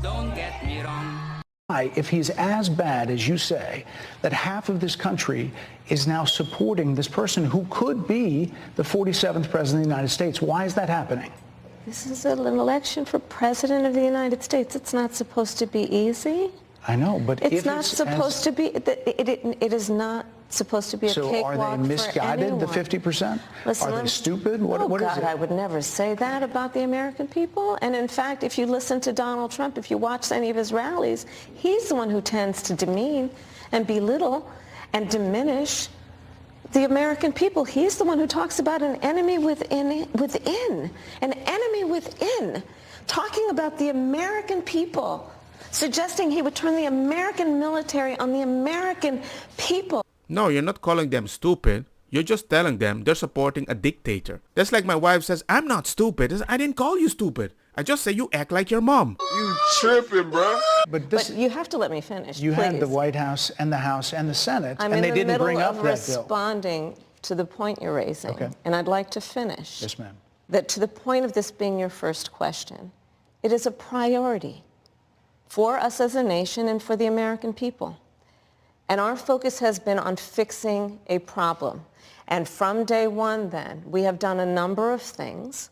Don't get me wrong. If he's as bad as you say, that half of this country is now supporting this person who could be the 47th president of the United States. Why is that happening? This is an election for president of the United States. It's not supposed to be easy. I know, but it's not supposed to be. It is not supposed to be a cakewalk for anyone. So are they misguided, the 50%? Listen, are they stupid? What is it? I would never say that about the American people. And in fact, if you listen to Donald Trump, if you watch any of his rallies, he's the one who tends to demean and belittle and diminish the American people. He's the one who talks about an enemy within, an enemy within, talking about the American people, suggesting he would turn the American military on the American people. No, you're not calling them stupid. You're just telling them they're supporting a dictator. That's like my wife says, I'm not stupid. I didn't call you stupid. I just say you act like your mom. You tripping, bro. But you have to let me finish, You please. had the White House and the House and the Senate, and they didn't bring up that bill. I'm in the middle of responding to the point you're raising, okay. And I'd like to finish. Yes, ma'am. That to the point of this being your first question, it is a priority for us as a nation and for the American people. And our focus has been on fixing a problem. And from day one then, we have done a number of things,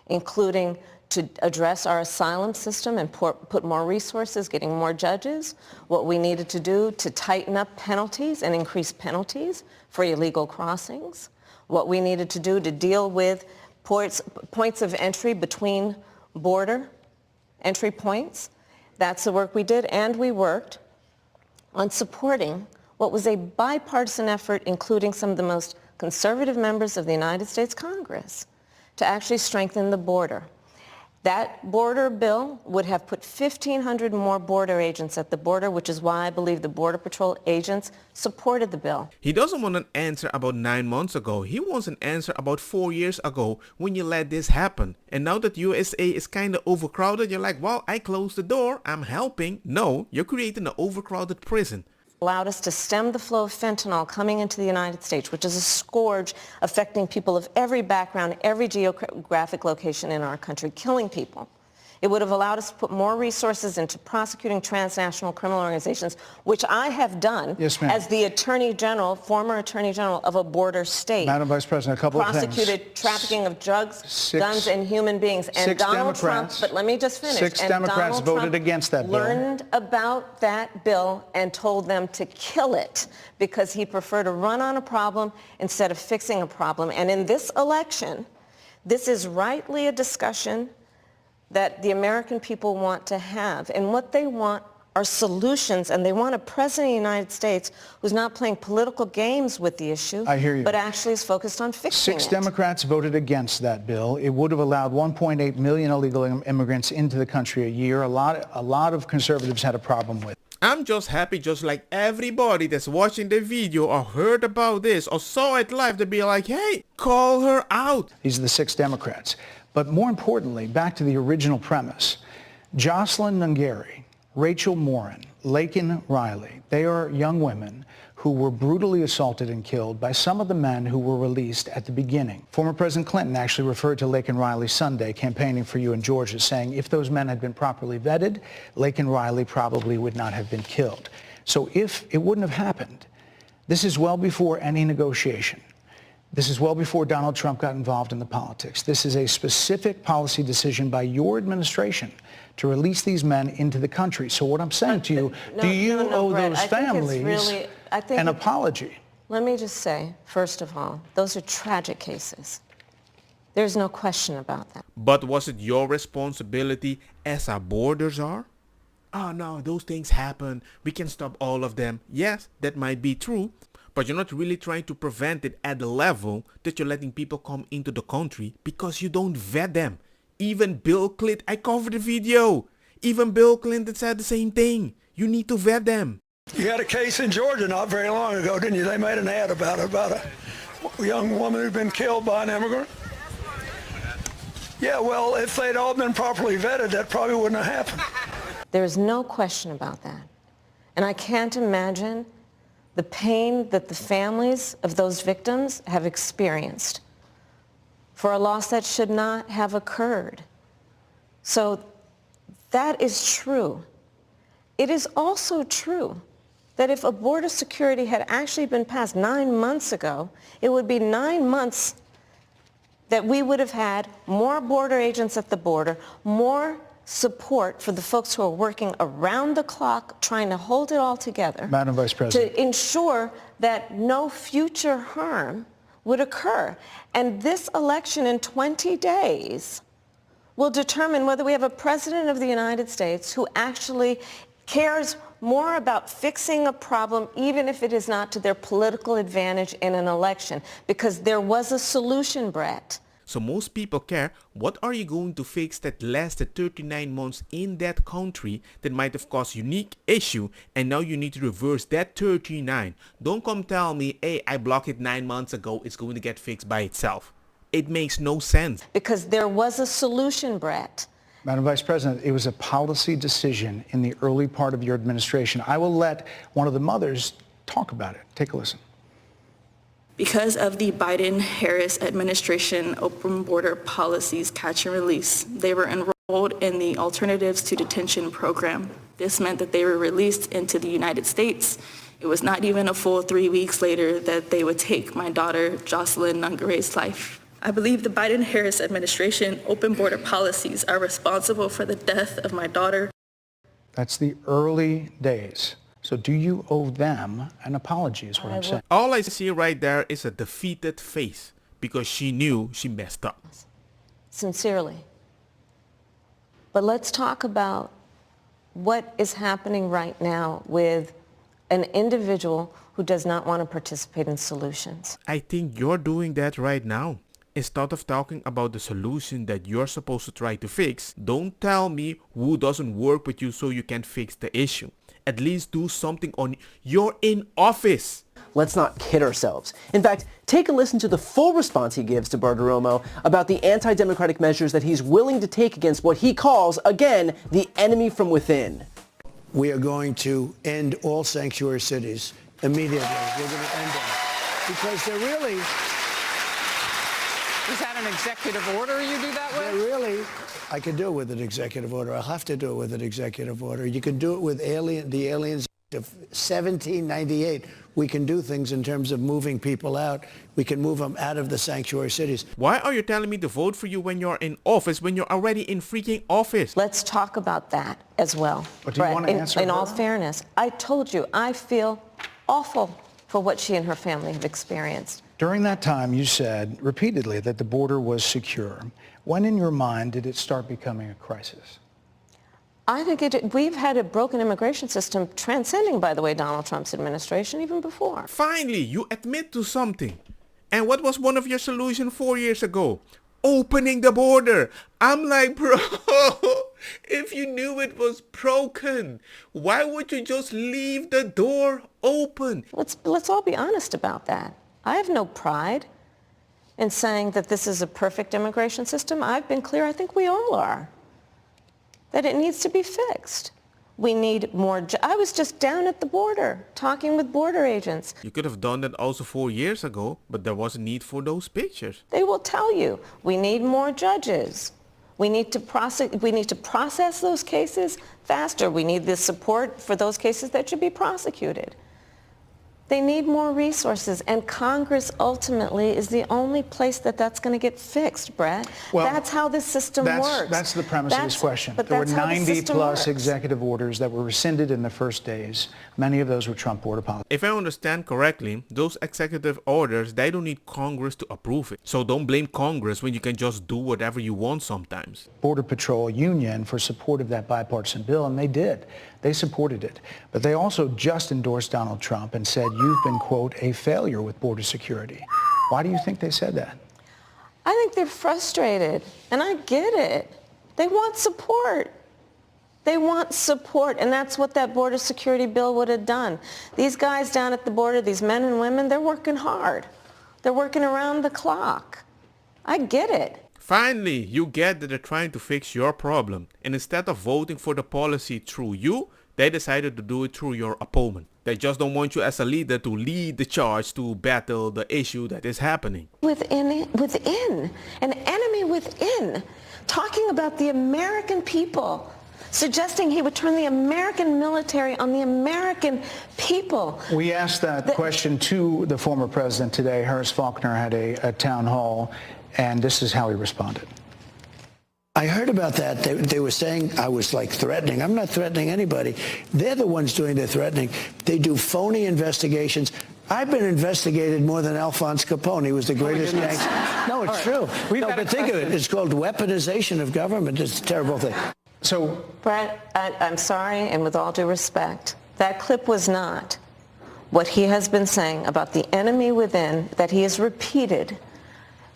including to address our asylum system and put more resources, getting more judges, what we needed to do to tighten up penalties and increase penalties for illegal crossings, what we needed to do to deal with points of entry between border entry points. That's the work we did, and we worked on supporting what was a bipartisan effort, including some of the most conservative members of the United States Congress, to actually strengthen the border. That border bill would have put 1,500 more border agents at the border, which is why I believe the Border Patrol agents supported the bill. He doesn't want an answer about 9 months ago. He wants an answer about 4 years ago when you let this happen. And now that USA is kind of overcrowded, you're like, well, I closed the door. I'm helping. No, you're creating an overcrowded prison. Allowed us to stem the flow of fentanyl coming into the United States, which is a scourge affecting people of every background, every geographic location in our country, killing people. It would have allowed us to put more resources into prosecuting transnational criminal organizations, which I have done as the Attorney General, former Attorney General of a border state. Madam Vice President, a couple of things. Prosecuted trafficking of drugs, guns, and human beings. And Donald Trump, but let me just finish. 6 Democrats voted against that bill. Learned about that bill and told them to kill it because he preferred to run on a problem instead of fixing a problem. And in this election, this is rightly a discussion that the American people want to have. And what they want are solutions, and they want a president of the United States who's not playing political games with the issue, I hear you. But actually is focused on fixing it. 6 Democrats voted against that bill. It would have allowed 1.8 million illegal immigrants into the country a year. A lot of conservatives had a problem with it. I'm just happy, just like everybody that's watching the video or heard about this or saw it live, to be like, hey, call her out. These are the 6 Democrats. But more importantly, back to the original premise, Jocelyn Nungari, Rachel Morin, Laken Riley, they are young women who were brutally assaulted and killed by some of the men who were released at the beginning. Former President Clinton actually referred to Laken Riley Sunday, campaigning for you in Georgia, saying if those men had been properly vetted, Laken Riley probably would not have been killed. So if it wouldn't have happened, this is well before any negotiation. This is well before Donald Trump got involved in the politics. This is a specific policy decision by your administration to release these men into the country. So what I'm saying to you, do you owe those families an apology? Let me just say, first of all, those are tragic cases. There's no question about that. But was it your responsibility as our borders are? Oh no, those things happen. We can stop all of them. Yes, that might be true. But you're not really trying to prevent it at the level that you're letting people come into the country because you don't vet them. Even Bill Clinton, I covered the video. Even Bill Clinton said the same thing. You need to vet them. You had a case in Georgia not very long ago, didn't you? They made an ad about it, about a young woman who'd been killed by an immigrant. Yeah, well, if they'd all been properly vetted, that probably wouldn't have happened. There's no question about that. And I can't imagine the pain that the families of those victims have experienced for a loss that should not have occurred. So that is true. It is also true that if a border security had actually been passed 9 months ago, it would be 9 months that we would have had more border agents at the border, more support for the folks who are working around the clock trying to hold it all together. Madam Vice President. To ensure that no future harm would occur. And this election in 20 days will determine whether we have a president of the United States who actually cares more about fixing a problem, even if it is not to their political advantage in an election, because there was a solution, Brett. So most people care, what are you going to fix that lasted 39 months in that country that might have caused unique issue, and now you need to reverse that 39. Don't come tell me, hey, I blocked it 9 months ago, it's going to get fixed by itself. It makes no sense. Because there was a solution, Brett. Madam Vice President, it was a policy decision in the early part of your administration. I will let one of the mothers talk about it. Take a listen. Because of the Biden-Harris administration open border policies catch and release, they were enrolled in the Alternatives to Detention program. This meant that they were released into the United States. It was not even a full 3 weeks later that they would take my daughter, Jocelyn Nungare's life. I believe the Biden-Harris administration open border policies are responsible for the death of my daughter. That's the early days. So do you owe them an apology is what I'm saying. All I see right there is a defeated face because she knew she messed up. Sincerely. But let's talk about what is happening right now with an individual who does not want to participate in solutions. I think you're doing that right now. Instead of talking about the solution that you're supposed to try to fix, don't tell me who doesn't work with you so you can fix the issue. At least do something on you're in office. Let's not kid ourselves. In fact, take a listen to the full response he gives to Bartiromo about the anti-democratic measures that he's willing to take against what he calls, again, the enemy from within. We are going to end all sanctuary cities immediately. We're going to end them because they're really... Is that an executive order you do that with? They're really... I can do it with an executive order. I'll have to do it with an executive order. You can do it with the Aliens of 1798. We can do things in terms of moving people out. We can move them out of the sanctuary cities. Why are you telling me to vote for you when you're in office, when you're already in freaking office? Let's talk about that as well. But do you want to answer in all her? fairness, I told you, I feel awful for what she and her family have experienced. During that time, you said repeatedly that the border was secure. When in your mind did it start becoming a crisis? I think we've had a broken immigration system transcending, by the way, Donald Trump's administration even before. Finally, you admit to something. And what was one of your solutions 4 years ago? Opening the border. I'm like, bro, if you knew it was broken, why would you just leave the door open? Let's all be honest about that. I have no pride in saying that this is a perfect immigration system. I've been clear, I think we all are, that it needs to be fixed. We need more. I was just down at the border talking with border agents. You could have done that also 4 years ago, but there was a need for those pictures. They will tell you, we need more judges. We need to process those cases faster. We need the support for those cases that should be prosecuted. They need more resources, and Congress ultimately is the only place that's going to get fixed, Brett. Well, that's how this system works. That's the premise of this question. But There were that's how the 90 system plus works. executive orders that were rescinded in the first days. Many of those were Trump border policies. If I understand correctly, those executive orders, they don't need Congress to approve it. So don't blame Congress when you can just do whatever you want sometimes. Border Patrol Union for support of that bipartisan bill, and they did. They supported it. But they also just endorsed Donald Trump and said, you've been, quote, a failure with border security. Why do you think they said that? I think they're frustrated, and I get it. They want support. They want support, and that's what that border security bill would have done. These guys down at the border, these men and women, they're working hard. They're working around the clock. I get it. Finally, you get that they're trying to fix your problem. And instead of voting for the policy through you, they decided to do it through your opponent. They just don't want you as a leader to lead the charge to battle the issue that is happening. Within, an enemy within, talking about the American people, suggesting he would turn the American military on the American people. We asked that question to the former president today. Harris Faulkner had a town hall, and this is how he responded. I heard about that. They were saying I was like threatening. I'm not threatening anybody. They're the ones doing the threatening. They do phony investigations. I've been investigated more than Alphonse Capone. He was the greatest gangster. No, it's true. No, but think of it. It's called weaponization of government. It's a terrible thing. So, Brett, I'm sorry, and with all due respect, that clip was not what he has been saying about the enemy within that he has repeated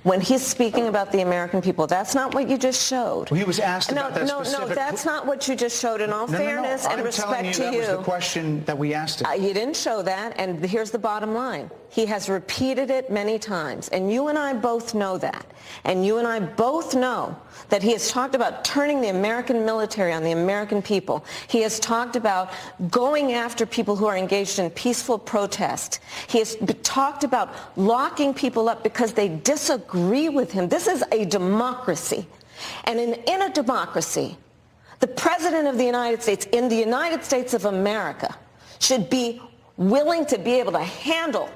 when he's speaking about the American people. That's not what you just showed. well, he was asked about that specific... No, that's not what you just showed. In all fairness and respect to you, that was the question that we asked him. You didn't show that, and here's the bottom line. He has repeated it many times, and you and I both know that. And you and I both know that he has talked about turning the American military on the American people. He has talked about going after people who are engaged in peaceful protest. He has talked about locking people up because they disagree with him. This is a democracy. And in a democracy, the President of the United States, in the United States of America, should be willing to be able to handle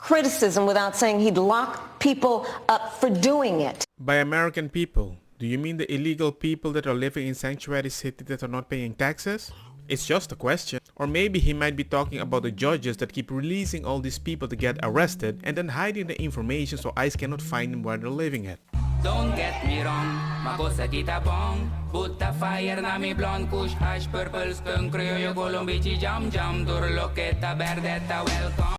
criticism without saying he'd lock people up for doing it. By American people, do you mean the illegal people that are living in sanctuary cities that are not paying taxes? It's just a question. Or maybe he might be talking about the judges that keep releasing all these people to get arrested and then hiding the information so ICE cannot find them where they're living at. Don't get me wrong, makosa kita bong. Put the fire na mi blonde kush, ash, purple, skunk, criollo, colombici, jam, jam, durlo, que ta verdeta, welcome.